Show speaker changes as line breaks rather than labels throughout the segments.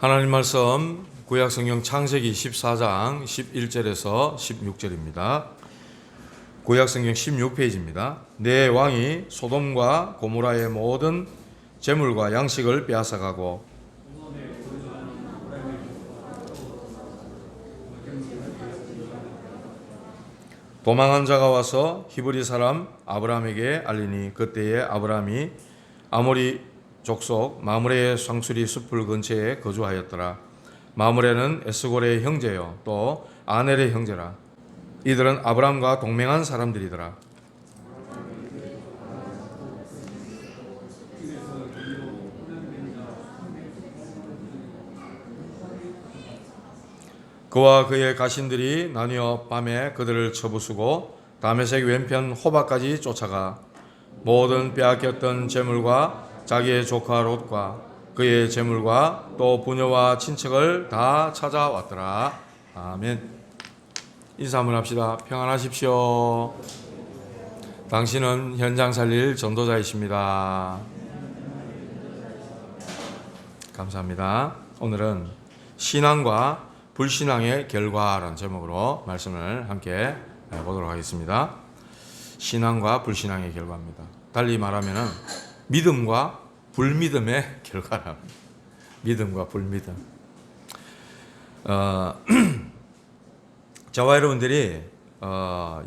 하나님 말씀 구약성경 창세기 14장 11절에서 16절입니다. 구약성경 16페이지입니다. 내 왕이 소돔과 고모라의 모든 재물과 양식을 빼앗아가고 도망한 자가 와서 히브리 사람 아브라함에게 알리니 그때에 아브라함이 아모리 족속 마므레의 상수리 숲을 근처에 거주하였더라. 마므레는 에스골의 형제요 또 아넬의 형제라. 이들은 아브라함과 동맹한 사람들이더라. 그와 그의 가신들이 나뉘어 밤에 그들을 쳐부수고 다메섹 왼편 호바까지 쫓아가 모든 빼앗겼던 재물과 자기의 조카 롯과 그의 재물과 또 부녀와 친척을 다 찾아왔더라. 아멘. 인사 한번 합시다. 평안하십시오. 당신은 현장 살릴 전도자이십니다. 감사합니다. 오늘은 신앙과 불신앙의 결과라는 제목으로 말씀을 함께 보도록 하겠습니다. 신앙과 불신앙의 결과입니다. 달리 말하면 믿음과 불믿음의 결과랍니다. 믿음과 불믿음. 저와 여러분들이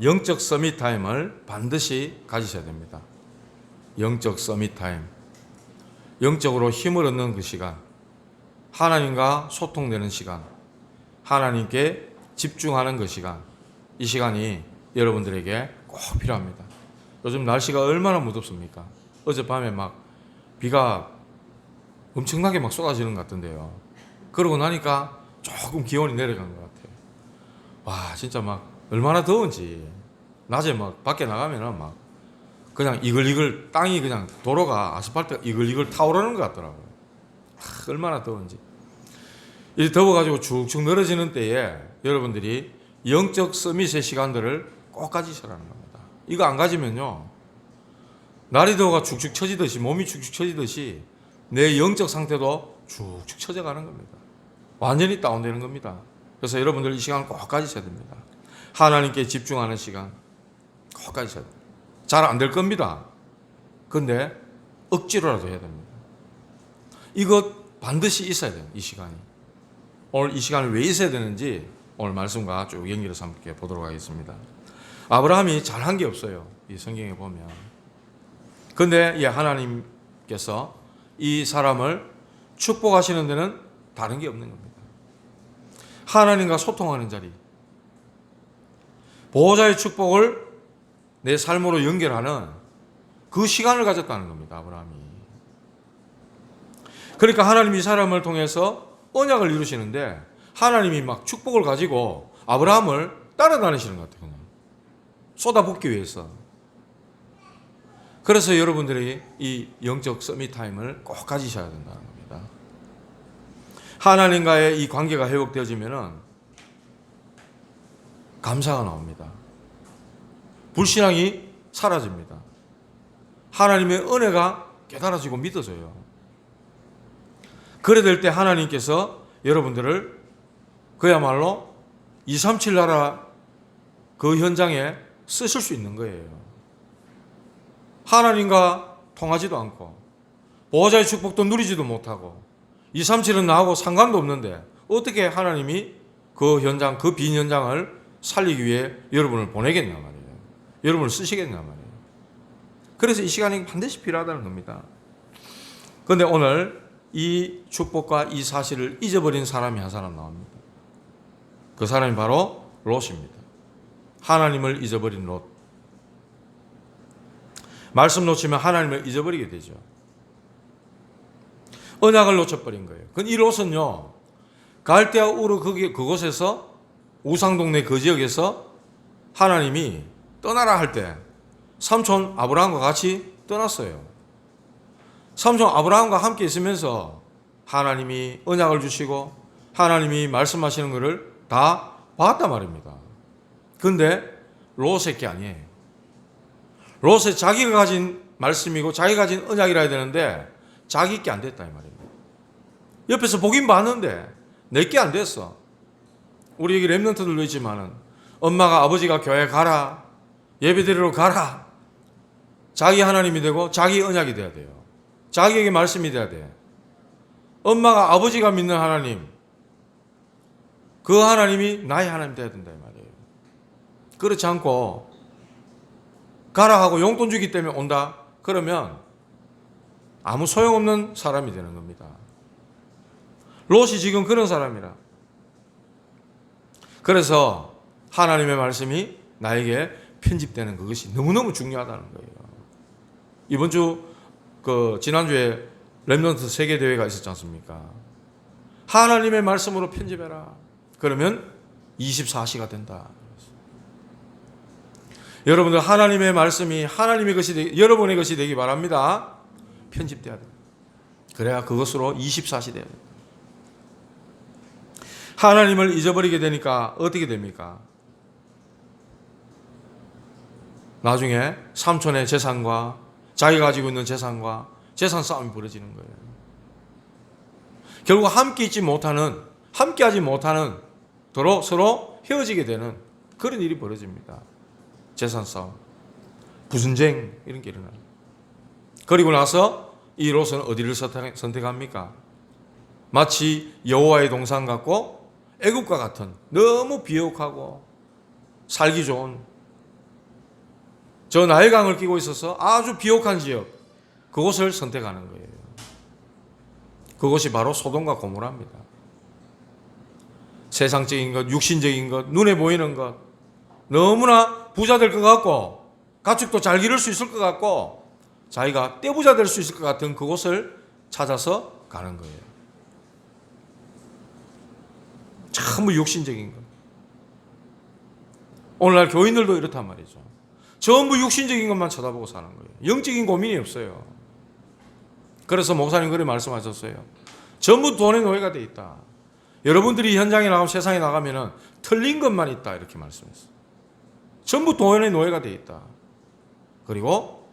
영적 서밋 타임을 반드시 가지셔야 됩니다. 영적 서밋 타임. 영적으로 힘을 얻는 그 시간. 하나님과 소통되는 시간. 하나님께 집중하는 그 시간. 이 시간이 여러분들에게 꼭 필요합니다. 요즘 날씨가 얼마나 무덥습니까? 어젯밤에 막 비가 엄청나게 막 쏟아지는 것 같은데요. 그러고 나니까 조금 기온이 내려간 것 같아요. 와, 진짜 막 얼마나 더운지. 낮에 막 밖에 나가면은 막 그냥 이글이글 땅이 그냥 도로가 아스팔트가 이글이글 타오르는 것 같더라고요. 얼마나 더운지. 이 더워가지고 축축 늘어지는 때에 여러분들이 영적 서밋의 시간들을 꼭 가지시라는 겁니다. 이거 안 가지면요, 날이 더워가 축축 처지듯이, 몸이 축축 처지듯이 내 영적 상태도 축축 처져가는 겁니다. 완전히 다운되는 겁니다. 그래서 여러분들 이 시간을 꼭 가지셔야 됩니다. 하나님께 집중하는 시간 꼭 가지셔야 됩니다. 잘 안 될 겁니다. 근데 억지로라도 해야 됩니다. 이것 반드시 있어야 돼요. 이 시간이. 오늘 이 시간이 왜 있어야 되는지 오늘 말씀과 쭉 연결해서 함께 보도록 하겠습니다. 아브라함이 잘한 게 없어요. 이 성경에 보면. 근데 하나님께서 이 사람을 축복하시는 데는 다른 게 없는 겁니다. 하나님과 소통하는 자리. 보호자의 축복을 내 삶으로 연결하는 그 시간을 가졌다는 겁니다. 아브라함이. 그러니까 하나님이 이 사람을 통해서 언약을 이루시는데 하나님이 막 축복을 가지고 아브라함을 따라다니시는 것 같아요. 그냥 쏟아붓기 위해서. 그래서 여러분들이 이 영적 서밋 타임을 꼭 가지셔야 된다는 겁니다. 하나님과의 이 관계가 회복되어지면은 감사가 나옵니다. 불신앙이 사라집니다. 하나님의 은혜가 깨달아지고 믿어져요. 그래 될 때 하나님께서 여러분들을 그야말로 237 나라 그 현장에 쓰실 수 있는 거예요. 하나님과 통하지도 않고 보호자의 축복도 누리지도 못하고 237은 나하고 상관도 없는데 어떻게 하나님이 그 현장, 그 빈 현장을 살리기 위해 여러분을 보내겠냐 말이에요. 여러분을 쓰시겠냐 말이에요. 그래서 이 시간이 반드시 필요하다는 겁니다. 그런데 오늘 이 축복과 이 사실을 잊어버린 사람이 한 사람 나옵니다. 그 사람이 바로 롯입니다. 하나님을 잊어버린 롯. 말씀 놓치면 하나님을 잊어버리게 되죠. 언약을 놓쳐버린 거예요. 이 롯은요, 갈대아 우르 그곳에서 우상동네 그 지역에서 하나님이 떠나라 할 때 삼촌 아브라함과 같이 떠났어요. 삼촌 아브라함과 함께 있으면서 하나님이 언약을 주시고 하나님이 말씀하시는 것을 다 봤단 말입니다. 근데 롯의 게 아니에요. 롯의 자기가 가진 말씀이고 자기가 가진 언약이라 해야 되는데 자기 게 안 됐다 이 말입니다. 옆에서 보긴 봤는데 내게 안 됐어. 우리 여기 랩런트들도 있지만은 엄마가 아버지가 교회 가라, 예배드리러 가라. 자기 하나님이 되고 자기 언약이 돼야 돼요. 자기에게 말씀이 돼야 돼. 엄마가 아버지가 믿는 하나님, 그 하나님이 나의 하나님 돼야 된다 이 말이에요. 그렇지 않고 가라 하고 용돈 주기 때문에 온다? 그러면 아무 소용없는 사람이 되는 겁니다. 롯이 지금 그런 사람이라. 그래서 하나님의 말씀이 나에게 편집되는 그것이 너무너무 중요하다는 거예요. 이번 지난주에 랩런트 세계대회가 있었지 않습니까? 하나님의 말씀으로 편집해라. 그러면 24시가 된다. 여러분들 하나님의 말씀이 여러분의 것이 되기 바랍니다. 편집돼야 됩니다. 그래야 그것으로 24시 돼야 됩니다. 하나님을 잊어버리게 되니까 어떻게 됩니까? 나중에 삼촌의 재산과 자기가 가지고 있는 재산과 재산 싸움이 벌어지는 거예요. 결국 함께하지 못하는 서로 헤어지게 되는 그런 일이 벌어집니다. 재산 싸움, 부순쟁 이런 게 일어나요. 그리고 나서 이 롯은 어디를 선택합니까? 마치 여호와의 동산 같고 애국과 같은 너무 비옥하고 살기 좋은 저 나일강을 끼고 있어서 아주 비옥한 지역, 그곳을 선택하는 거예요. 그것이 바로 소돔과 고모라입니다. 세상적인 것, 육신적인 것, 눈에 보이는 것, 너무나 부자 될 것 같고 가축도 잘 기를 수 있을 것 같고 자기가 떼부자 될 수 있을 것 같은 그곳을 찾아서 가는 거예요. 전부 육신적인 것. 오늘날 교인들도 이렇단 말이죠. 전부 육신적인 것만 쳐다보고 사는 거예요. 영적인 고민이 없어요. 그래서 목사님 그렇게 말씀하셨어요. 전부 돈의 노예가 돼 있다. 여러분들이 현장에 나가면 세상에 나가면 틀린 것만 있다 이렇게 말씀했어요. 전부 돈의 노예가 돼 있다. 그리고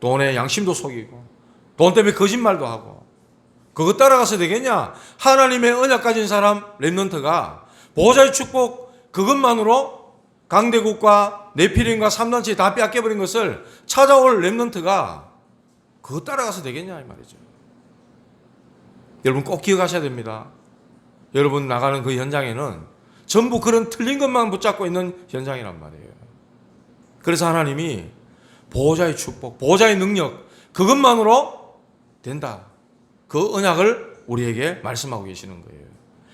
돈의 양심도 속이고 돈 때문에 거짓말도 하고 그거 따라가서 되겠냐? 하나님의 언약 가진 사람 렘넌트가 보호자의 축복 그것만으로 강대국과 네피림과 3단체 다 빼앗겨버린 것을 찾아올 렘넌트가 그거 따라가서 되겠냐 이 말이죠. 여러분 꼭 기억하셔야 됩니다. 여러분 나가는 그 현장에는 전부 그런 틀린 것만 붙잡고 있는 현장이란 말이에요. 그래서 하나님이 보호자의 축복, 보호자의 능력 그것만으로 된다. 그 언약을 우리에게 말씀하고 계시는 거예요.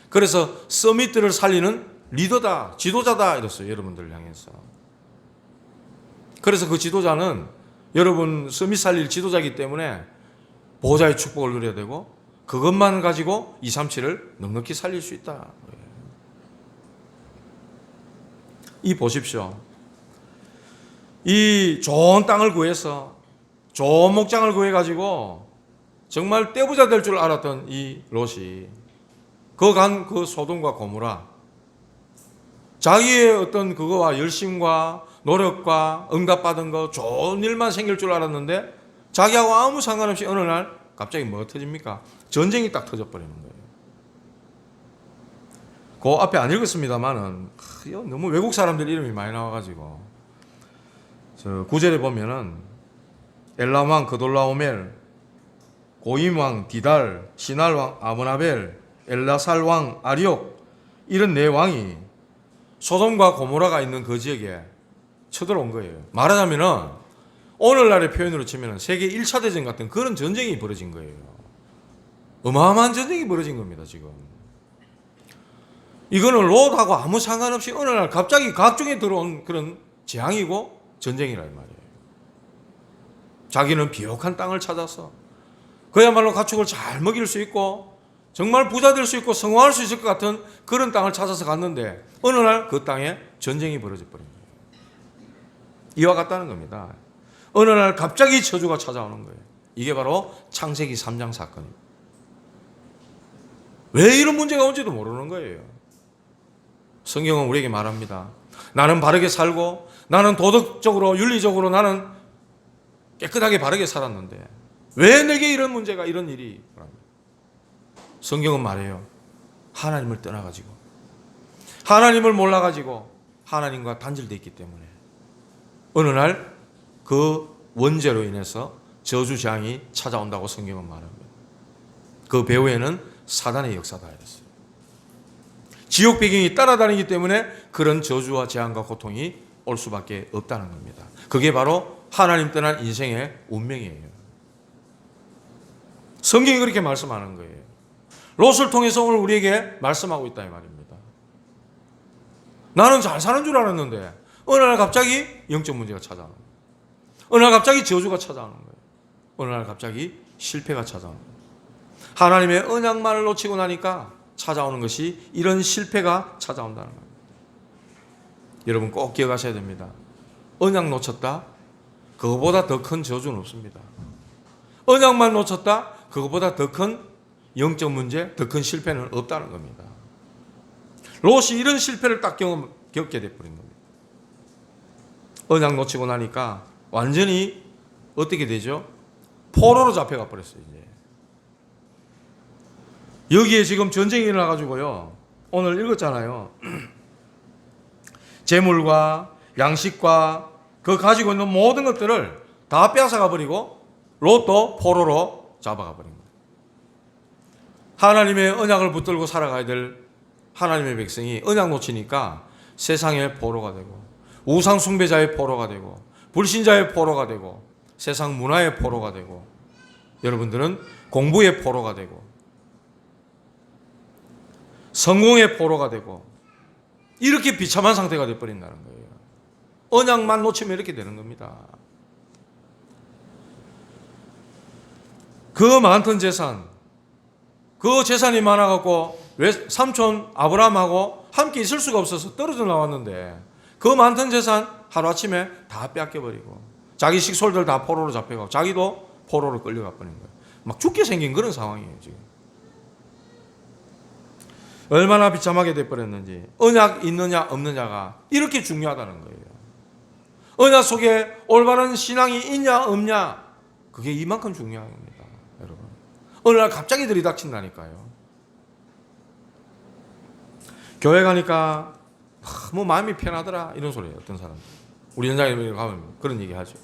그래서 서밋들을 살리는 리더다, 지도자다 이랬어요. 여러분들을 향해서. 그래서 그 지도자는 여러분 서밋 살릴 지도자이기 때문에 보호자의 축복을 누려야 되고 그것만 가지고 237을 넉넉히 살릴 수 있다. 이 보십시오. 이 좋은 땅을 구해서 좋은 목장을 구해가지고 정말 떼부자 될 줄 알았던 이 롯이 그 소돔과 고모라 자기의 어떤 그거와 열심과 노력과 응답받은 거 좋은 일만 생길 줄 알았는데 자기하고 아무 상관없이 어느 날 갑자기 뭐가 터집니까? 전쟁이 딱 터져버리는 거예요. 그 앞에 안 읽었습니다만은 너무 외국 사람들 이름이 많이 나와가지고 저 9절에 보면은 엘람 왕 그돌라오멜, 고임 왕 디달, 시날 왕 아므나벨, 엘라살 왕 아리옥 이런 네 왕이 소돔과 고모라가 있는 그 지역에 쳐들어온 거예요. 말하자면은 오늘날의 표현으로 치면은 세계 1차 대전 같은 그런 전쟁이 벌어진 거예요. 어마어마한 전쟁이 벌어진 겁니다, 지금. 이거는 롯하고 아무 상관없이 어느 날 갑자기 각종에 들어온 그런 재앙이고 전쟁이라 이 말이에요. 자기는 비옥한 땅을 찾아서 그야말로 가축을 잘 먹일 수 있고 정말 부자 될 수 있고 성공할 수 있을 것 같은 그런 땅을 찾아서 갔는데 어느 날 그 땅에 전쟁이 벌어져 버린 거예요. 이와 같다는 겁니다. 어느 날 갑자기 저주가 찾아오는 거예요. 이게 바로 창세기 3장 사건입니다. 왜 이런 문제가 온지도 모르는 거예요. 성경은 우리에게 말합니다. 나는 바르게 살고 나는 도덕적으로 윤리적으로 나는 깨끗하게 바르게 살았는데 왜 내게 이런 문제가 이런 일이 성경은 말해요. 하나님을 떠나가지고, 하나님을 몰라가지고 하나님과 단절되어 있기 때문에 어느 날 그 원죄로 인해서 저주장이 찾아온다고 성경은 말합니다. 그 배후에는 사단의 역사다 이랬어요. 지옥 배경이 따라다니기 때문에 그런 저주와 재앙과 고통이 올 수밖에 없다는 겁니다. 그게 바로 하나님 떠난 인생의 운명이에요. 성경이 그렇게 말씀하는 거예요. 롯을 통해서 오늘 우리에게 말씀하고 있다 이 말입니다. 나는 잘 사는 줄 알았는데 어느 날 갑자기 영적 문제가 찾아오는 거예요. 어느 날 갑자기 저주가 찾아오는 거예요. 어느 날 갑자기 실패가 찾아오는 거예요. 하나님의 언약만을 놓치고 나니까 찾아오는 것이 이런 실패가 찾아온다는 거예요. 여러분 꼭 기억하셔야 됩니다. 언약 놓쳤다? 그거보다 더 큰 저주는 없습니다. 언약만 놓쳤다? 그거보다 더 큰 영적 문제, 더 큰 실패는 없다는 겁니다. 롯이 이런 실패를 딱 겪게 돼버린 겁니다. 언약 놓치고 나니까 완전히 어떻게 되죠? 포로로 잡혀가 버렸어요. 이제 여기에 지금 전쟁이 일어나가지고요. 오늘 읽었잖아요. 재물과 양식과 그 가지고 있는 모든 것들을 다 빼앗아가 버리고 롯도 포로로 잡아가 버린 거예요. 하나님의 언약을 붙들고 살아가야 될 하나님의 백성이 언약 놓치니까 세상의 포로가 되고 우상 숭배자의 포로가 되고 불신자의 포로가 되고 세상 문화의 포로가 되고 여러분들은 공부의 포로가 되고 성공의 포로가 되고 이렇게 비참한 상태가 되어버린다는 거예요. 언약만 놓치면 이렇게 되는 겁니다. 그 많던 재산, 그 재산이 많아갖고 왜 삼촌 아브라함하고 함께 있을 수가 없어서 떨어져 나왔는데 그 많던 재산 하루아침에 다 뺏겨버리고 자기 식솔들 다 포로로 잡혀가고 자기도 포로로 끌려가 버린 거예요. 막 죽게 생긴 그런 상황이에요 지금. 얼마나 비참하게 돼버렸는지. 언약 있느냐 없느냐가 이렇게 중요하다는 거예요. 언약 속에 올바른 신앙이 있냐 없냐 그게 이만큼 중요한 겁니다. 여러분 어느 날 갑자기 들이닥친다니까요. 교회 가니까 뭐 마음이 편하더라 이런 소리예요. 어떤 사람들 우리 현장에 가면 그런 얘기 하죠.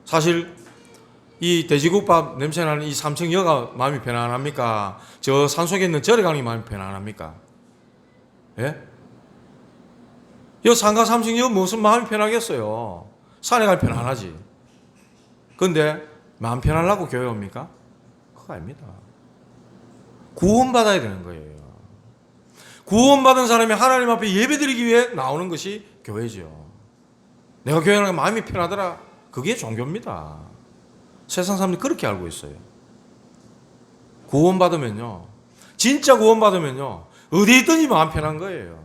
사실 이 돼지국밥 냄새나는 이 삼층여가 마음이 편안합니까? 저 산속에 있는 절에 가는 게 마음이 편안합니까? 예? 여 산가 삼층여 무슨 마음이 편하겠어요? 산에 가면 편안하지. 근데 마음 편하려고 교회 옵니까? 그거 아닙니다. 구원받아야 되는 거예요. 구원받은 사람이 하나님 앞에 예배드리기 위해 나오는 것이 교회죠. 내가 교회 가면 마음이 편하더라. 그게 종교입니다. 세상 사람들이 그렇게 알고 있어요. 구원받으면요. 진짜 구원받으면요. 어디에 있든지 마음 편한 거예요.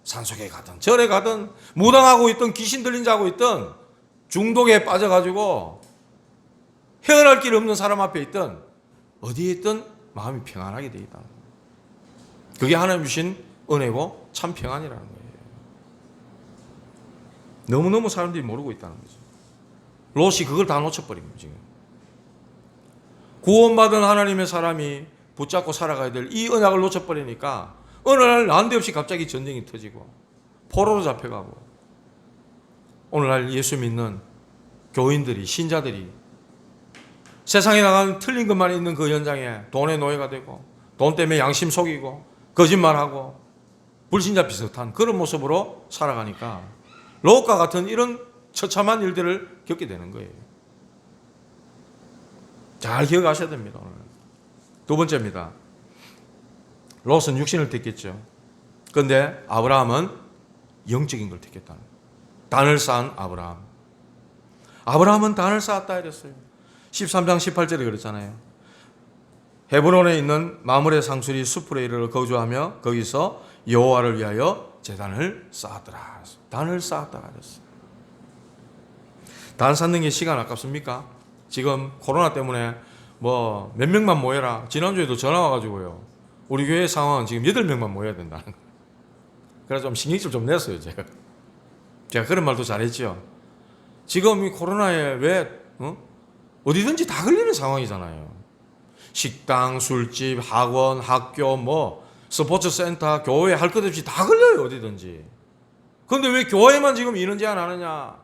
산속에 가든 절에 가든 무당하고 있든 귀신 들린 자고 있든 중독에 빠져가지고 헤어날 길 없는 사람 앞에 있든 어디에 있든 마음이 평안하게 되어 있다는 거예요. 그게 하나님 주신 은혜고 참 평안이라는 거예요. 너무너무 사람들이 모르고 있다는 거죠. 롯이 그걸 다 놓쳐버린 거예요. 지금 구원받은 하나님의 사람이 붙잡고 살아가야 될 이 언약을 놓쳐버리니까 어느 날 난데없이 갑자기 전쟁이 터지고 포로로 잡혀가고 오늘날 예수 믿는 교인들이 신자들이 세상에 나가는 틀린 것만 있는 그 현장에 돈의 노예가 되고 돈 때문에 양심 속이고 거짓말하고 불신자 비슷한 그런 모습으로 살아가니까 롯과 같은 이런 처참한 일들을 겪게 되는 거예요. 잘 기억하셔야 됩니다. 오늘. 두 번째입니다. 롯은 육신을 택했죠. 그런데 아브라함은 영적인 걸 택했다는 거예요. 단을 쌓은 아브라함. 아브라함은 단을 쌓았다 이랬어요. 13장 18절에 그랬잖아요. 헤브론에 있는 마므레 상수리 숲으로 이르러 거주하며 거기서 여호와를 위하여 제단을 쌓았더라. 단을 쌓았다 그랬어요. 단 쌓는 게 시간 아깝습니까? 지금 코로나 때문에 뭐 몇 명만 모여라. 지난주에도 전화 와가지고요. 우리 교회 상황은 지금 8명만 모여야 된다는 거예요. 그래서 좀 신경질 좀 냈어요, 제가. 제가 그런 말도 잘했죠. 지금 이 코로나에 왜 어디든지 다 걸리는 상황이잖아요. 식당, 술집, 학원, 학교, 뭐 스포츠 센터, 교회 할 것 없이 다 걸려요, 어디든지. 그런데 왜 교회만 지금 이런 제안 하느냐?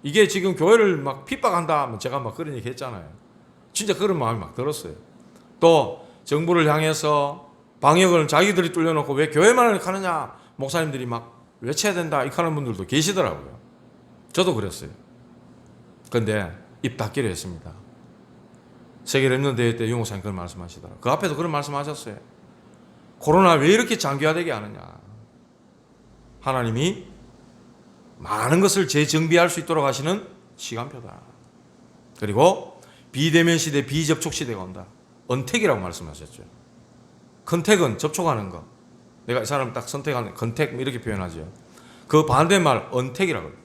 이게 지금 교회를 막 핍박한다, 제가 막 그런 얘기 했잖아요. 진짜 그런 마음이 막 들었어요. 또 정부를 향해서 방역을 자기들이 뚫려놓고 왜 교회만 하느냐, 목사님들이 막 외쳐야 된다, 이렇게 하는 분들도 계시더라고요. 저도 그랬어요. 그런데 입 닫기로 했습니다. 세계 랩넌트 대회 때 유목사님 그런 말씀하시더라고요. 그 앞에도 그런 말씀하셨어요. 코로나 왜 이렇게 장기화되게 하느냐. 하나님이 많은 것을 재정비할 수 있도록 하시는 시간표다. 그리고 비대면 시대, 비접촉 시대가 온다. 언택이라고 말씀하셨죠. 컨택은 접촉하는 거. 내가 이 사람을 딱 선택하는 컨택 이렇게 표현하죠. 그 반대말 언택이라고 해요.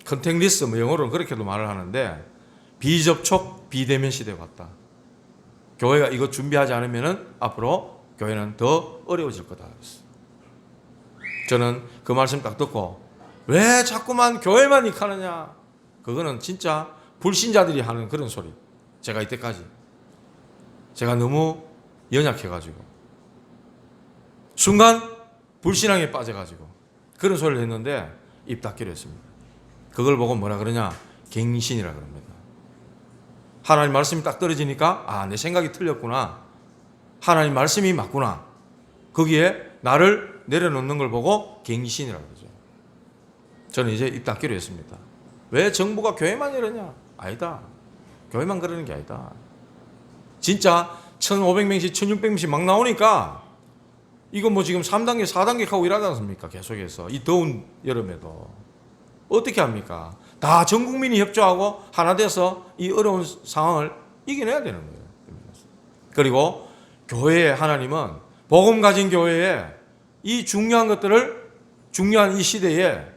컨택리스 뭐 영어로는 그렇게도 말을 하는데 비접촉, 비대면 시대가 왔다. 교회가 이거 준비하지 않으면 앞으로 교회는 더 어려워질 거다. 저는 그 말씀 딱 듣고 왜 자꾸만 교회만 익하느냐. 그거는 진짜 불신자들이 하는 그런 소리. 제가 이때까지 제가 너무 연약해가지고 순간 불신앙에 빠져가지고 그런 소리를 했는데 입 닫기로 했습니다. 그걸 보고 뭐라 그러냐, 갱신이라 그럽니다. 하나님 말씀이 딱 떨어지니까 내 생각이 틀렸구나, 하나님 말씀이 맞구나, 거기에 나를 내려놓는 걸 보고 갱신이라고 그러죠. 저는 이제 입 닫기로 했습니다. 왜 정부가 교회만 이러냐? 아니다. 교회만 그러는 게 아니다. 진짜 1,500명씩 1,600명씩 막 나오니까 이거 뭐 지금 3단계 4단계 하고 일하지 않습니까? 계속해서 이 더운 여름에도 어떻게 합니까? 다 전 국민이 협조하고 하나 돼서 이 어려운 상황을 이겨내야 되는 거예요. 그리고 교회에, 하나님은 복음 가진 교회에 이 중요한 것들을, 중요한 이 시대에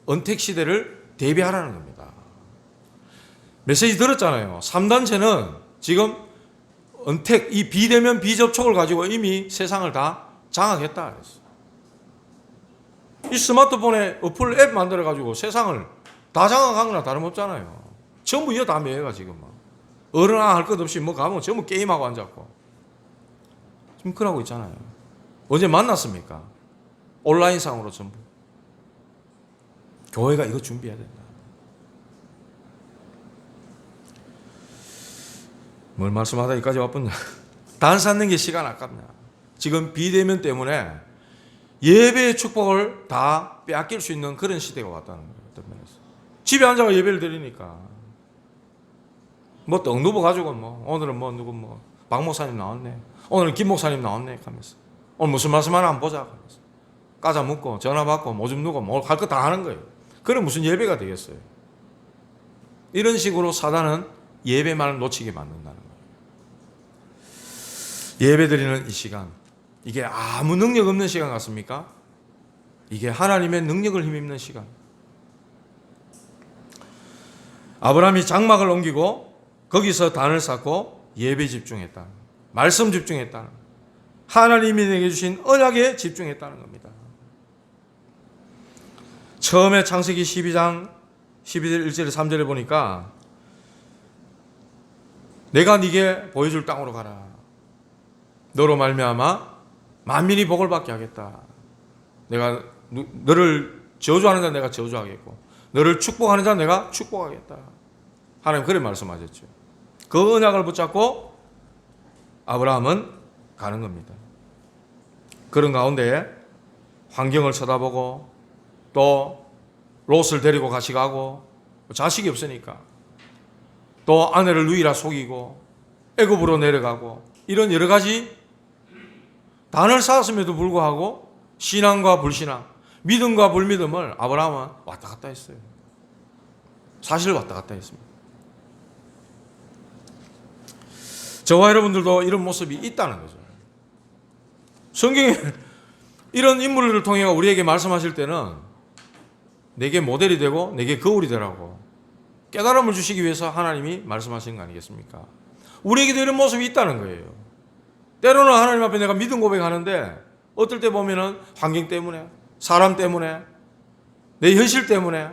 언택 시대를 대비하라는 겁니다. 메시지 들었잖아요. 3단체는 지금 언택, 이 비대면 비접촉을 가지고 이미 세상을 다 장악했다 그랬어요. 이 스마트폰에 어플 앱 만들어가지고 세상을 다 장악한 거나 다름없잖아요. 전부 이어 다 매여가 지금 막. 어른아 할 것 없이 뭐 가면 전부 게임하고 앉았고. 지금 그러고 있잖아요. 언제 만났습니까? 온라인상으로 전부. 교회가 이거 준비해야 된다. 뭘 말씀하다 여기까지 왔겠냐. 단 쌓는 게 시간 아깝냐. 지금 비대면 때문에 예배의 축복을 다 빼앗길 수 있는 그런 시대가 왔다는 거예요. 어떤 면에서. 집에 앉아가 예배를 드리니까 뭐 떡 누워 가지고 뭐 오늘은 뭐 누구 뭐 박 목사님 나왔네, 오늘은 김 목사님 나왔네 하면서 오늘 무슨 말씀 하나 한번 보자 하면서 까자 묻고 전화 받고 뭐 좀 누고 뭐 할 거 다 하는 거예요. 그럼 무슨 예배가 되겠어요? 이런 식으로 사단은 예배만을 놓치게 만든다는 거예요. 예배 드리는 이 시간, 이게 아무 능력 없는 시간 같습니까? 이게 하나님의 능력을 힘입는 시간. 아브라함이 장막을 옮기고 거기서 단을 쌓고 예배 집중했다. 말씀 집중했다. 하나님이 내게 주신 언약에 집중했다는 겁니다. 처음에 창세기 12장 12절 1절에 3절에 보니까 내가 네게 보여줄 땅으로 가라. 너로 말미암아 만민이 복을 받게 하겠다. 내가 너를 저주하는 자 내가 저주하겠고 너를 축복하는 자 내가 축복하겠다. 하나님 그래 말씀하셨죠. 그 언약을 붙잡고 아브라함은 가는 겁니다. 그런 가운데 환경을 쳐다보고 또 롯을 데리고 같이 가고 자식이 없으니까 또 아내를 누이라 속이고 애굽으로 내려가고 이런 여러 가지 단을 쌓았음에도 불구하고 신앙과 불신앙, 믿음과 불믿음을 아브라함은 왔다 갔다 했어요. 사실 왔다 갔다 했습니다. 저와 여러분들도 이런 모습이 있다는 거죠. 성경에 이런 인물들을 통해 우리에게 말씀하실 때는 내게 모델이 되고 내게 거울이 되라고 깨달음을 주시기 위해서 하나님이 말씀하신 거 아니겠습니까? 우리에게도 이런 모습이 있다는 거예요. 때로는 하나님 앞에 내가 믿음 고백하는데 어떨 때 보면은 환경 때문에, 사람 때문에, 내 현실 때문에,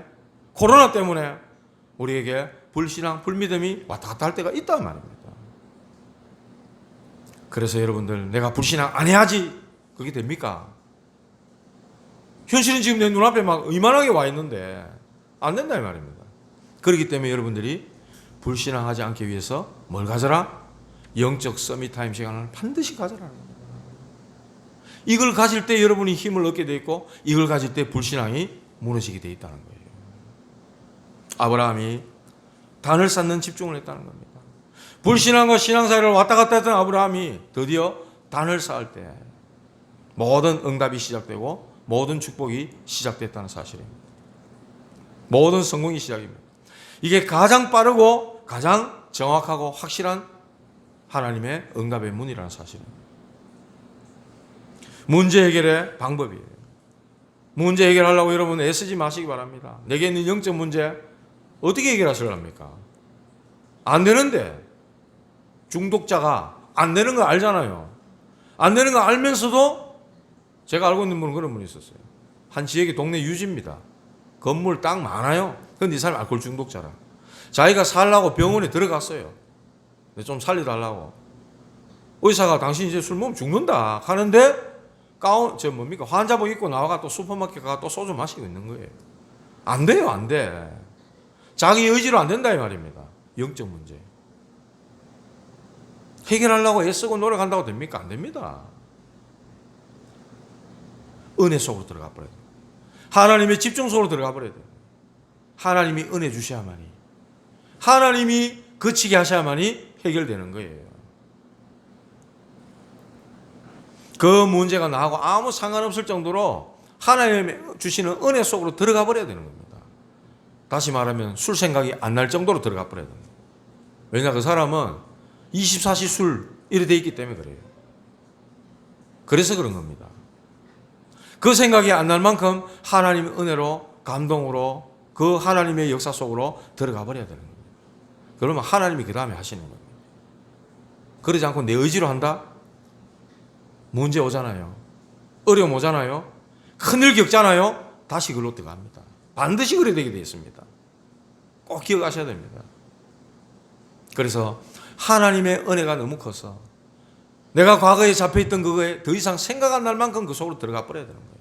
코로나 때문에 우리에게 불신앙, 불믿음이 왔다 갔다 할 때가 있단 말입니다. 그래서 여러분들 내가 불신앙 안 해야지 그게 됩니까? 현실은 지금 내 눈앞에 막 이만하게 와 있는데 안 된다 이 말입니다. 그렇기 때문에 여러분들이 불신앙하지 않기 위해서 뭘 가져라? 영적 서밋타임 시간을 반드시 가져라는 겁니다. 이걸 가질 때 여러분이 힘을 얻게 돼 있고 이걸 가질 때 불신앙이 무너지게 돼 있다는 거예요. 아브라함이 단을 쌓는 집중을 했다는 겁니다. 불신앙과 신앙 사이를 왔다 갔다 했던 아브라함이 드디어 단을 쌓을 때 모든 응답이 시작되고 모든 축복이 시작됐다는 사실입니다. 모든 성공이 시작입니다. 이게 가장 빠르고 가장 정확하고 확실한 하나님의 응답의 문이라는 사실입니다. 문제 해결의 방법이에요. 문제 해결하려고 여러분 애쓰지 마시기 바랍니다. 내게 있는 영적 문제 어떻게 해결하시렵니까? 안 되는데 중독자가 안 되는 거 알잖아요. 안 되는 거 알면서도 제가 알고 있는 분은 그런 분이 있었어요. 한 지역의 동네 유지입니다. 건물 딱 많아요. 근데 이 사람이 알코올 중독자라. 자기가 살라고 병원에 들어갔어요. 좀 살려달라고. 의사가 당신 이제 술 먹으면 죽는다 하는데 환자복 입고 나와가 또 슈퍼마켓 가가 또 소주 마시고 있는 거예요. 안 돼요, 안 돼. 자기 의지로 안 된다 이 말입니다. 영적 문제. 해결하려고 애쓰고 노력한다고 됩니까? 안 됩니다. 은혜 속으로 들어가 버려야 돼요. 하나님의 집중 속으로 들어가 버려야 돼요. 하나님이 은혜 주셔야만이, 하나님이 그치게 하셔야만이 해결되는 거예요. 그 문제가 나하고 아무 상관없을 정도로 하나님이 주시는 은혜 속으로 들어가 버려야 되는 겁니다. 다시 말하면 술 생각이 안 날 정도로 들어가 버려야 됩니다. 왜냐 그 사람은 24시 술 이래 돼 있기 때문에 그래요. 그래서 그런 겁니다. 그 생각이 안 날 만큼 하나님의 은혜로 감동으로 그 하나님의 역사 속으로 들어가 버려야 되는 겁니다. 그러면 하나님이 그 다음에 하시는 겁니다. 그러지 않고 내 의지로 한다? 문제 오잖아요. 어려움 오잖아요. 큰일 겪잖아요. 다시 그걸로 들어갑니다. 반드시 그래 되게 되어 있습니다. 꼭 기억하셔야 됩니다. 그래서 하나님의 은혜가 너무 커서 내가 과거에 잡혀있던 그거에 더 이상 생각 안 날 만큼 그 속으로 들어가 버려야 되는 거예요.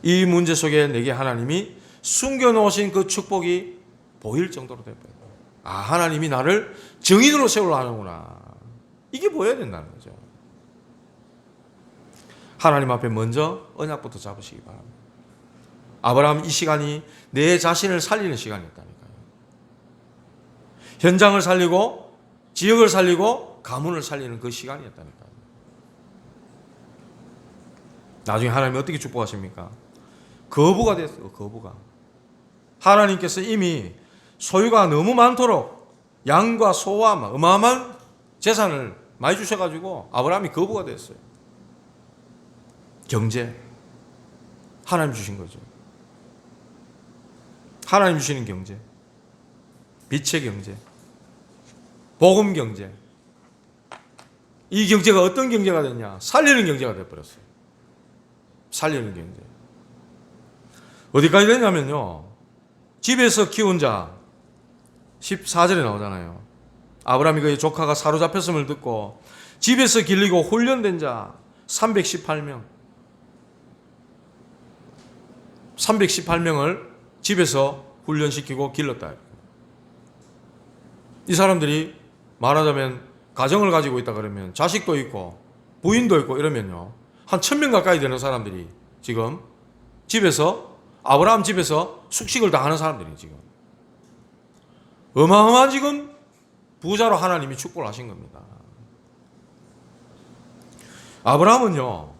이 문제 속에 내게 하나님이 숨겨놓으신 그 축복이 보일 정도로 돼버려요. 아, 하나님이 나를 증인으로 세우려 하는구나. 이게 보여야 된다는 거죠. 하나님 앞에 먼저 언약부터 잡으시기 바랍니다. 아브라함 이 시간이 내 자신을 살리는 시간이었다니까요. 현장을 살리고 지역을 살리고 가문을 살리는 그 시간이었다니까요. 나중에 하나님이 어떻게 축복하십니까? 거부가 됐어요. 거부가. 하나님께서 이미 소유가 너무 많도록 양과 소와 어마어마한 재산을 많이 주셔가지고 아브라함이 거부가 됐어요. 경제. 하나님 주신 거죠. 하나님 주시는 경제. 빛의 경제. 복음 경제. 이 경제가 어떤 경제가 됐냐? 살리는 경제가 되어버렸어요. 살리는 경제. 어디까지 됐냐면요. 집에서 키운 자 14절에 나오잖아요. 아브라함이 그의 조카가 사로잡혔음을 듣고 집에서 길리고 훈련된 자 318명. 318명을 집에서 훈련시키고 길렀다. 이 사람들이 말하자면 가정을 가지고 있다 그러면 자식도 있고 부인도 있고 이러면요. 한 1000명 가까이 되는 사람들이 지금 집에서 아브라함 집에서 숙식을 다 하는 사람들이 지금 어마어마한 지금 부자로 하나님이 축복을 하신 겁니다. 아브라함은요.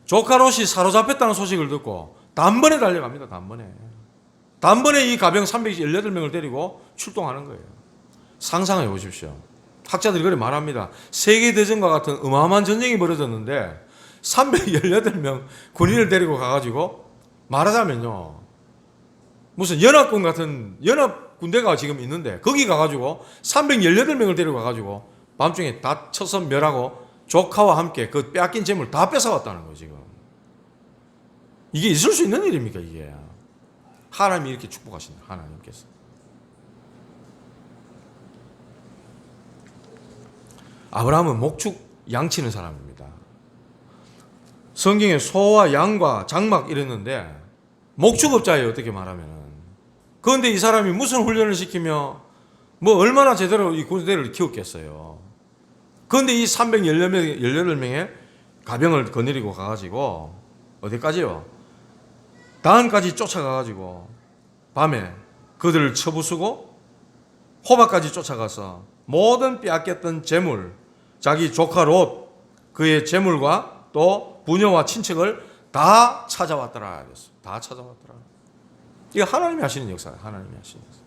조카 롯이 사로잡혔다는 소식을 듣고 단번에 달려갑니다. 단번에 이 가병 318명을 데리고 출동하는 거예요. 상상해 보십시오. 학자들이 그렇게 말합니다. 세계대전과 같은 어마어마한 전쟁이 벌어졌는데 318명 군인을 데리고 가가지고 말하자면요. 무슨 연합군 같은 연합 군대가 지금 있는데 거기 가가지고 318명을 데리고 가가지고 밤중에 다 쳐서 멸하고 조카와 함께 그 빼앗긴 재물 다 뺏어왔다는 거예요. 지금. 이게 있을 수 있는 일입니까 이게. 하나님이 이렇게 축복하신다. 하나님께서. 아브라함은 목축 양치는 사람입니다. 성경에 소와 양과 장막 이랬는데 목축업자예요, 어떻게 말하면은. 그런데 이 사람이 무슨 훈련을 시키며 뭐 얼마나 제대로 이 군대를 키웠겠어요. 그런데 이 318명의 가병을 거느리고 가가지고 어디까지요? 단까지 쫓아가가지고 밤에 그들을 쳐부수고 호박까지 쫓아가서 모든 빼앗겼던 재물, 자기 조카 롯, 그의 재물과 또 부녀와 친척을 다 찾아왔더라. 다 찾아왔더라. 이거 하나님이 하시는 역사예요. 하나님이 하시는 역사.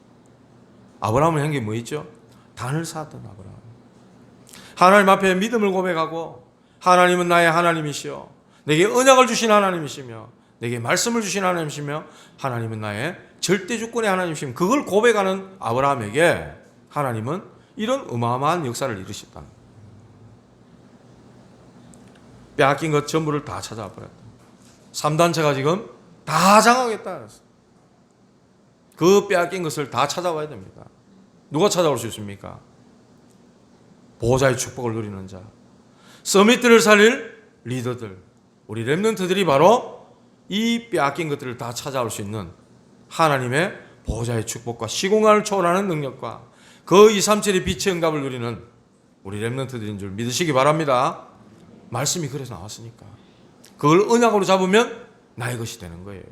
아브라함은 한 게 뭐 있죠? 단을 쌓았던 아브라함. 하나님 앞에 믿음을 고백하고 하나님은 나의 하나님이시여 내게 언약을 주신 하나님이시며 내게 말씀을 주신 하나님이시며 하나님은 나의 절대 주권의 하나님이시며 그걸 고백하는 아브라함에게 하나님은 이런 어마어마한 역사를 이루셨다. 빼앗긴 것 전부를 다 찾아와 버렸다. 3단체가 지금 다 장악했다. 그 빼앗긴 것을 다 찾아와야 됩니다. 누가 찾아올 수 있습니까? 보호자의 축복을 누리는 자, 서밋들을 살릴 리더들, 우리 렘넌트들이 바로 이 빼앗긴 것들을 다 찾아올 수 있는 하나님의 보호자의 축복과 시공간을 초월하는 능력과 그 237의 빛의 응답을 누리는 우리 렘넌트들인 줄 믿으시기 바랍니다. 말씀이 그래서 나왔으니까 그걸 언약으로 잡으면 나의 것이 되는 거예요.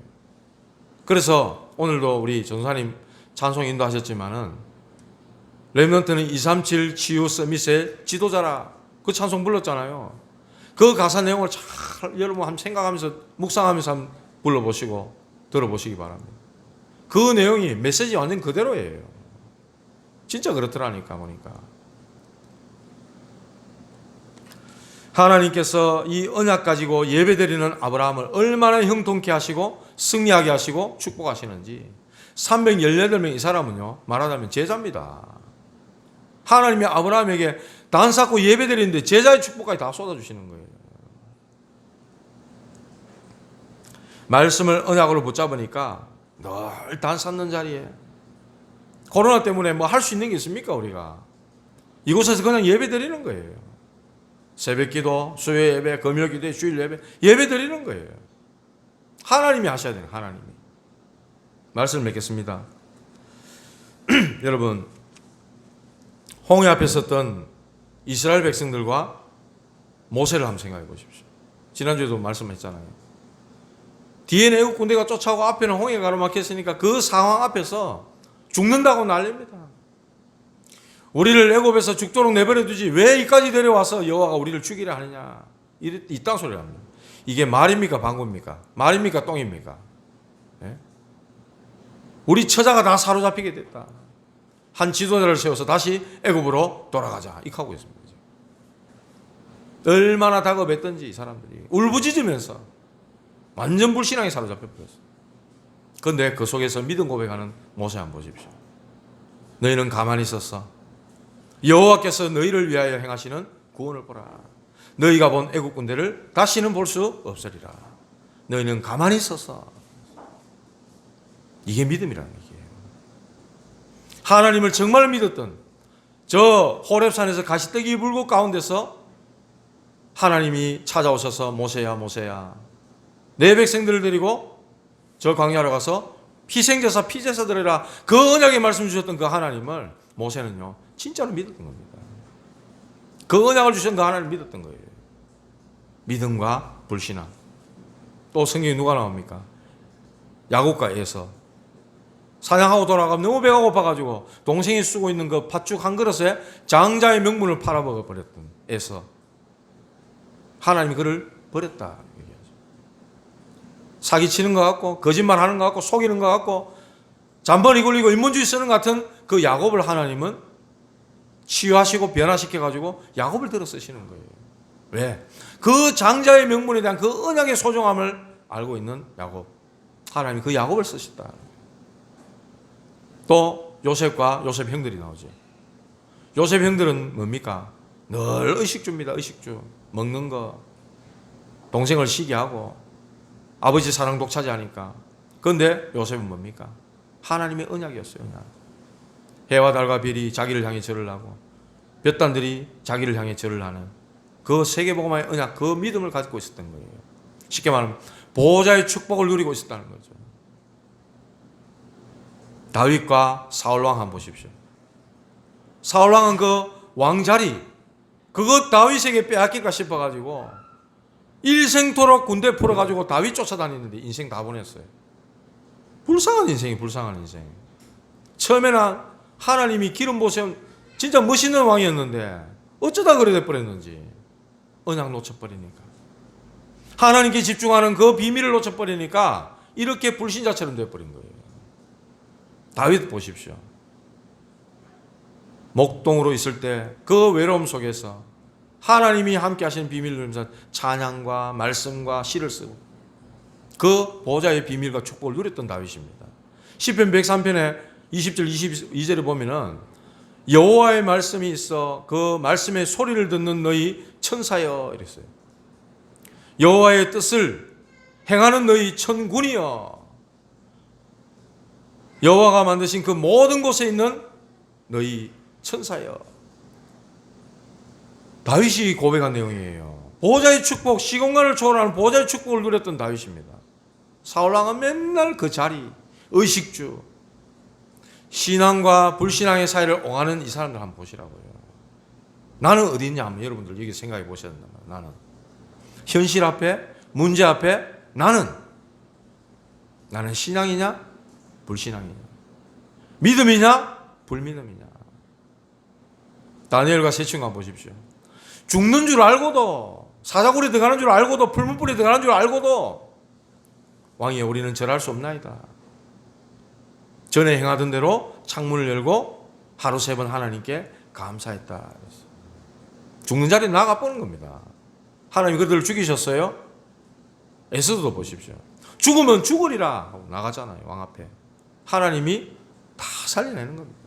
그래서 오늘도 우리 전사님 찬송 인도하셨지만은 렘넌트는 237 치유 서밋의 지도자라 그 찬송 불렀잖아요. 그 가사 내용을 잘 여러분 한번 생각하면서 묵상하면서 한번 불러보시고 들어보시기 바랍니다. 그 내용이 메시지 완전 그대로예요. 진짜 그렇더라니까 보니까. 하나님께서 이 언약 가지고 예배드리는 아브라함을 얼마나 형통케 하시고 승리하게 하시고 축복하시는지 318명 이 사람은요 말하자면 제자입니다. 하나님이 아브라함에게 단 쌓고 예배드리는데 제자의 축복까지 다 쏟아주시는 거예요. 말씀을 언약으로 붙잡으니까 늘 단 쌓는 자리에 코로나 때문에 뭐 할 수 있는 게 있습니까 우리가? 이곳에서 그냥 예배드리는 거예요. 새벽기도, 수요 예배, 금요 기도, 주일 예배 드리는 거예요. 하나님이 하셔야 돼요. 하나님이. 말씀을 맺겠습니다. 여러분 홍해 앞에 섰던 이스라엘 백성들과 모세를 한번 생각해 보십시오. 지난주에도 말씀했잖아요. 뒤에는 애국 군대가 쫓아오고 앞에는 홍해가 가로막혔으니까 그 상황 앞에서 죽는다고 난립니다. 우리를 애굽에서 죽도록 내버려 두지 왜 이까지 데려와서 여호와가 우리를 죽이려 하느냐 이딴 소리를 합니다. 이게 말입니까 방구입니까? 말입니까 똥입니까? 네? 우리 처자가 다 사로잡히게 됐다. 한 지도자를 세워서 다시 애굽으로 돌아가자 이렇게 하고 있습니다. 얼마나 다급했던지 이 사람들이 울부짖으면서 완전 불신앙에 사로잡혀 버렸어요. 그런데 그 속에서 믿음 고백하는 모세 한번 보십시오. 너희는 가만히 있었어. 여호와께서 너희를 위하여 행하시는 구원을 보라. 너희가 본 애국 군대를 다시는 볼 수 없으리라. 너희는 가만히 있었어. 이게 믿음이라는 얘기예요. 하나님을 정말 믿었던 저 호렙산에서 가시떡이 불꽃 가운데서 하나님이 찾아오셔서 모세야 모세야 내 백성들을 데리고 저 광야로 가서 희생제사 피제사 드려라 그 언약의 말씀 주셨던 그 하나님을 모세는요 진짜로 믿었던 겁니다. 그 언약을 주신 그 하나님을 믿었던 거예요. 믿음과 불신앙. 또 성경에 누가 나옵니까? 야곱과 에서 사냥하고 돌아가면 너무 배가 고파가지고 동생이 쓰고 있는 그 팥죽 한 그릇에 장자의 명분을 팔아먹어 버렸던 에서 하나님이 그를 버렸다 얘기하죠. 사기치는 것 같고 거짓말하는 것 같고 속이는 것 같고 잔머리 굴리고 인본주의 쓰는 것 같은 그 야곱을 하나님은 치유하시고 변화시켜가지고 야곱을 들어 쓰시는 거예요. 왜? 그 장자의 명분에 대한 그 언약의 소중함을 알고 있는 야곱. 하나님이 그 야곱을 쓰셨다. 또 요셉과 요셉 형들이 나오죠. 요셉 형들은 뭡니까? 늘 의식주입니다. 의식주. 먹는 거. 동생을 시기 하고 아버지 사랑 독차지하니까. 그런데 요셉은 뭡니까? 하나님의 언약이었어요. 언약. 해와 달과 별이 자기를 향해 절을 하고 볕단들이 자기를 향해 절을 하는 그 세계복음화의 언약, 그 믿음을 가지고 있었던 거예요. 쉽게 말하면 보호자의 축복을 누리고 있었다는 거죠. 다윗과 사울왕 한번 보십시오. 사울왕은 그 왕자리, 그거 다윗에게 빼앗길까 싶어가지고 일생토록 군대 풀어가지고 다윗 쫓아다니는데 인생 다 보냈어요. 불쌍한 인생이 불쌍한 인생. 처음에는 하나님이 기름 부으신 진짜 멋있는 왕이었는데 어쩌다 그래 돼버렸는지 언약 놓쳐버리니까, 하나님께 집중하는 그 비밀을 놓쳐버리니까 이렇게 불신자처럼 돼버린 거예요. 다윗 보십시오. 목동으로 있을 때 그 외로움 속에서 하나님이 함께 하시는 비밀을 누리면서 찬양과 말씀과 시를 쓰고 그 보호자의 비밀과 축복을 누렸던 다윗입니다. 시편 103편에 20절 22절에 보면은 여호와의 말씀이 있어 그 말씀의 소리를 듣는 너희 천사여 이랬어요. 여호와의 뜻을 행하는 너희 천군이여, 여호와가 만드신 그 모든 곳에 있는 너희 천사여. 다윗이 고백한 내용이에요. 보호자의 축복, 시공간을 초월하는 보호자의 축복을 누렸던 다윗입니다. 사울왕은 맨날 그 자리, 의식주, 신앙과 불신앙의 사이를 옹하는 이 사람들 한번 보시라고요. 나는 어디 있냐 하면 여러분들 여기 생각해 보셔야 된다. 나는 현실 앞에, 문제 앞에 나는 신앙이냐 불신앙이냐, 믿음이냐 불믿음이냐. 다니엘과 세 친구 한번 보십시오. 죽는 줄 알고도, 사자굴에 들어가는 줄 알고도, 풀문불에 들어가는 줄 알고도 왕이여 우리는 절할 수 없나이다. 전에 행하던 대로 창문을 열고 하루 3번 하나님께 감사했다. 죽는 자리에 나가 보는 겁니다. 하나님 그들을 죽이셨어요? 에스더도 보십시오. 죽으면 죽으리라 하고 나가잖아요. 왕 앞에. 하나님이 다 살려내는 겁니다.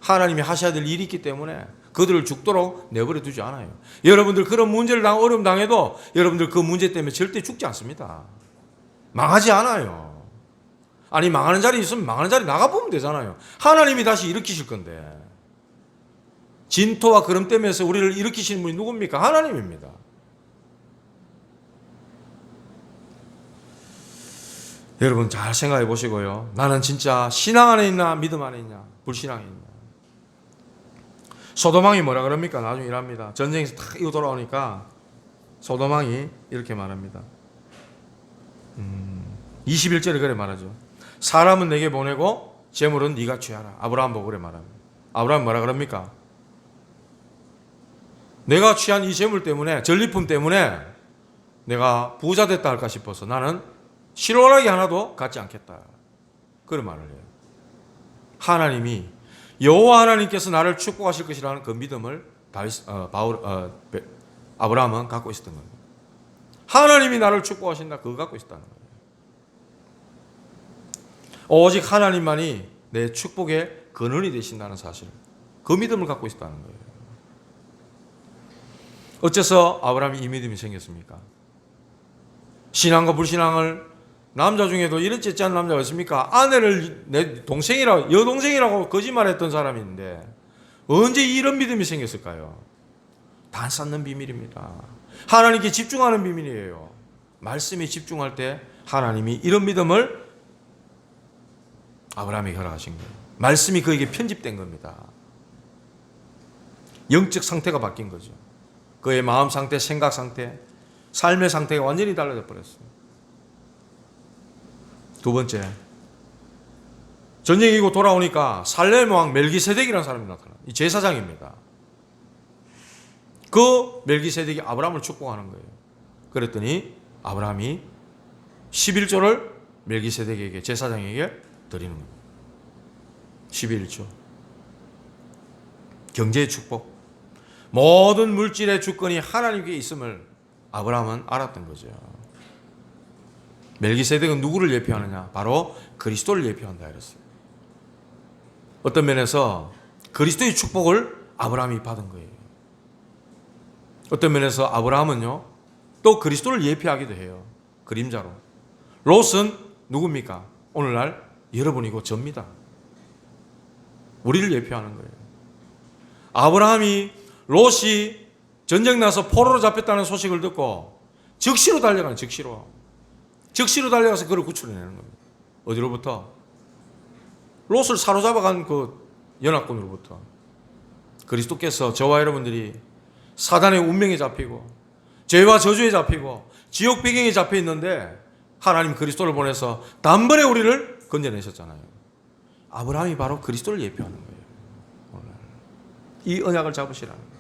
하나님이 하셔야 될 일이 있기 때문에 그들을 죽도록 내버려 두지 않아요. 여러분들 그런 문제를 어려움 당해도 여러분들 그 문제 때문에 절대 죽지 않습니다. 망하지 않아요. 아니 망하는 자리 있으면 망하는 자리 나가보면 되잖아요. 하나님이 다시 일으키실 건데, 진토와 그름 때문에서 우리를 일으키시는 분이 누굽니까? 하나님입니다. 여러분 잘 생각해 보시고요. 나는 진짜 신앙 안에 있나 믿음 안에 있냐 불신앙에 있냐. 소돔왕이 뭐라 그럽니까? 나중에 이랍니다. 전쟁에서 탁 이거 돌아오니까 소돔왕이 이렇게 말합니다. 21절에 그래 말하죠. 사람은 내게 보내고 재물은 네가 취하라. 아브라함 보고 그래 말합니다. 아브라함 뭐라 그럽니까? 내가 취한 이 재물 때문에, 전리품 때문에 내가 부자 됐다 할까 싶어서 나는 실오라기 하나도 갖지 않겠다. 그런 말을 해요. 하나님이, 여호와 하나님께서 나를 축복하실 것이라는 그 믿음을 아브라함은 갖고 있었던 겁니다. 하나님이 나를 축복하신다, 그거 갖고 있었다는 거예요. 오직 하나님만이 내 축복의 근원이 되신다는 사실, 그 믿음을 갖고 있었다는 거예요. 어째서 아브라함이 이 믿음이 생겼습니까? 신앙과 불신앙을, 남자 중에도 이런 째째 않은 남자가 있습니까? 아내를 내 동생이라고, 여동생이라고 거짓말했던 사람이 있는데 언제 이런 믿음이 생겼을까요? 단 쌓는 비밀입니다. 하나님께 집중하는 비밀이에요. 말씀에 집중할 때 하나님이 이런 믿음을 아브라함에게 허락하신 거예요. 말씀이 그에게 편집된 겁니다. 영적 상태가 바뀐 거죠. 그의 마음 상태, 생각 상태, 삶의 상태가 완전히 달라져 버렸어요. 두 번째, 전쟁이 이기고 돌아오니까 살렘 왕 멜기세덱이라는 사람이 나타나요. 이 제사장입니다. 그 멜기세덱이 아브라함을 축복하는 거예요. 그랬더니 아브라함이 11조를 멜기세덱에게, 제사장에게 드리는 겁니다. 11조. 경제의 축복. 모든 물질의 주권이 하나님께 있음을 아브라함은 알았던 거죠. 멜기세덱은 누구를 예표하느냐? 바로 그리스도를 예표한다 이랬어요. 어떤 면에서 그리스도의 축복을 아브라함이 받은 거예요. 어떤 면에서 아브라함은요, 또 그리스도를 예표하기도 해요. 그림자로. 롯은 누굽니까? 오늘날 여러분이고 접니다. 우리를 예표하는 거예요. 아브라함이 롯이 전쟁 나서 포로로 잡혔다는 소식을 듣고 즉시로 달려가는, 즉시로 달려가서 그를 구출해내는 겁니다. 어디로부터? 롯을 사로잡아간 그 연합군으로부터. 그리스도께서 저와 여러분들이 사단의 운명에 잡히고 죄와 저주에 잡히고 지옥 배경에 잡혀 있는데 하나님 그리스도를 보내서 단번에 우리를 건져내셨잖아요. 아브라함이 바로 그리스도를 예표하는 거예요. 오늘 이 언약을 잡으시라는 거예요.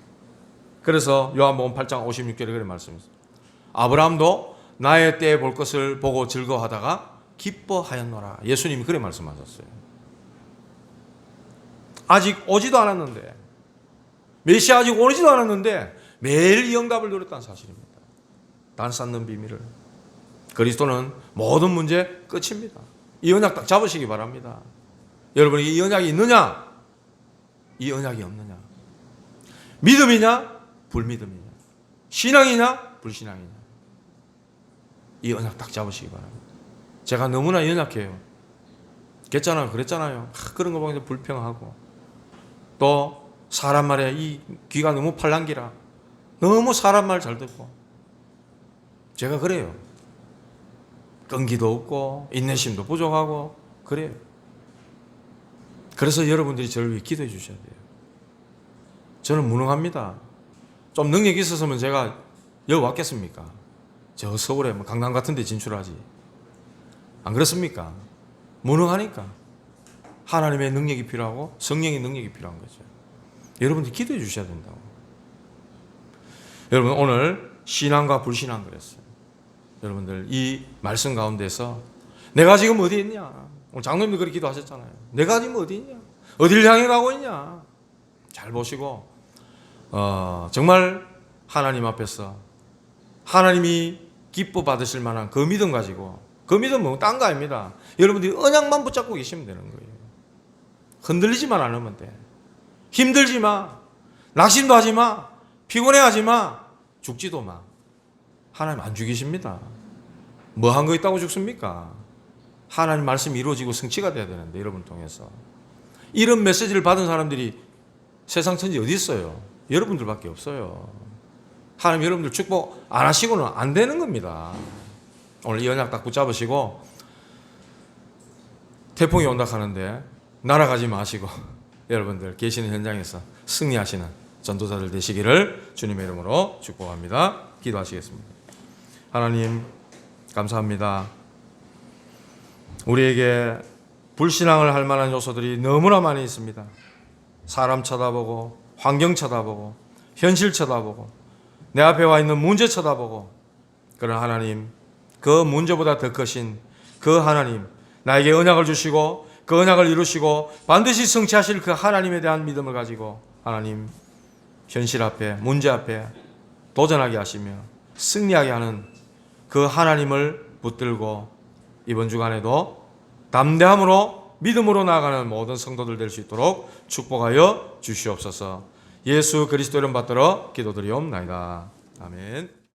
그래서 요한복음 8장 56절에 그런 말씀이 있어요. 아브라함도 나의 때에 볼 것을 보고 즐거워하다가 기뻐하였노라. 예수님이 그래 말씀하셨어요. 아직 오지도 않았는데, 메시아 아직 오지도 않았는데 매일 이 응답을 누렸다는 사실입니다. 단 쌓는 비밀을. 그리스도는 모든 문제 끝입니다. 이 언약 딱 잡으시기 바랍니다. 여러분, 이 언약이 있느냐? 이 언약이 없느냐? 믿음이냐? 불믿음이냐? 신앙이냐? 불신앙이냐? 이 언약 딱 잡으시기 바랍니다. 제가 너무나 연약해요. 그랬잖아요. 그런 거 보면 불평하고, 또 사람 말에 이 귀가 너무 팔랑귀라, 너무 사람 말 잘 듣고, 제가 그래요. 끈기도 없고 인내심도 부족하고 그래요. 그래서 여러분들이 저를 위해 기도해 주셔야 돼요. 저는 무능합니다. 좀 능력이 있었으면 제가 여기 왔겠습니까? 저 서울에 강남 같은 데 진출하지. 안 그렇습니까? 무능하니까. 하나님의 능력이 필요하고 성령의 능력이 필요한 거죠. 여러분들이 기도해 주셔야 된다고. 여러분, 오늘 신앙과 불신앙 그랬어요. 여러분들 이 말씀 가운데서 내가 지금 어디 있냐? 오늘 장로님도 그렇게 기도하셨잖아요. 내가 지금 어디 있냐? 어디를 향해 가고 있냐? 잘 보시고 정말 하나님 앞에서 하나님이 기뻐 받으실 만한 그 믿음 가지고, 그 믿음은 딴 거 아닙니다. 여러분들이 언약만 붙잡고 계시면 되는 거예요. 흔들리지만 않으면 돼. 힘들지 마. 낙심도 하지 마. 피곤해하지 마. 죽지도 마. 하나님 안 죽이십니다. 뭐 한 거 있다고 죽습니까? 하나님 말씀이 이루어지고 성취가 돼야 되는데, 여러분 통해서. 이런 메시지를 받은 사람들이 세상 천지 어디 있어요? 여러분들밖에 없어요. 하나님 여러분들 축복 안 하시고는 안 되는 겁니다. 오늘 이 언약 딱 붙잡으시고, 태풍이 온다 하는데 날아가지 마시고 여러분들 계시는 현장에서 승리하시는 전도자들 되시기를 주님의 이름으로 축복합니다. 기도하시겠습니다. 하나님 감사합니다. 우리에게 불신앙을 할 만한 요소들이 너무나 많이 있습니다. 사람 쳐다보고, 환경 쳐다보고, 현실 쳐다보고, 내 앞에 와 있는 문제 쳐다보고, 그런 하나님, 그 문제보다 더 크신 그 하나님, 나에게 언약을 주시고 그 언약을 이루시고 반드시 성취하실 그 하나님에 대한 믿음을 가지고 하나님, 현실 앞에, 문제 앞에 도전하게 하시며 승리하게 하는 그 하나님을 붙들고 이번 주간에도 담대함으로 믿음으로 나아가는 모든 성도들 될 수 있도록 축복하여 주시옵소서. 예수 그리스도 이름 받들어 기도드리옵나이다. 아멘.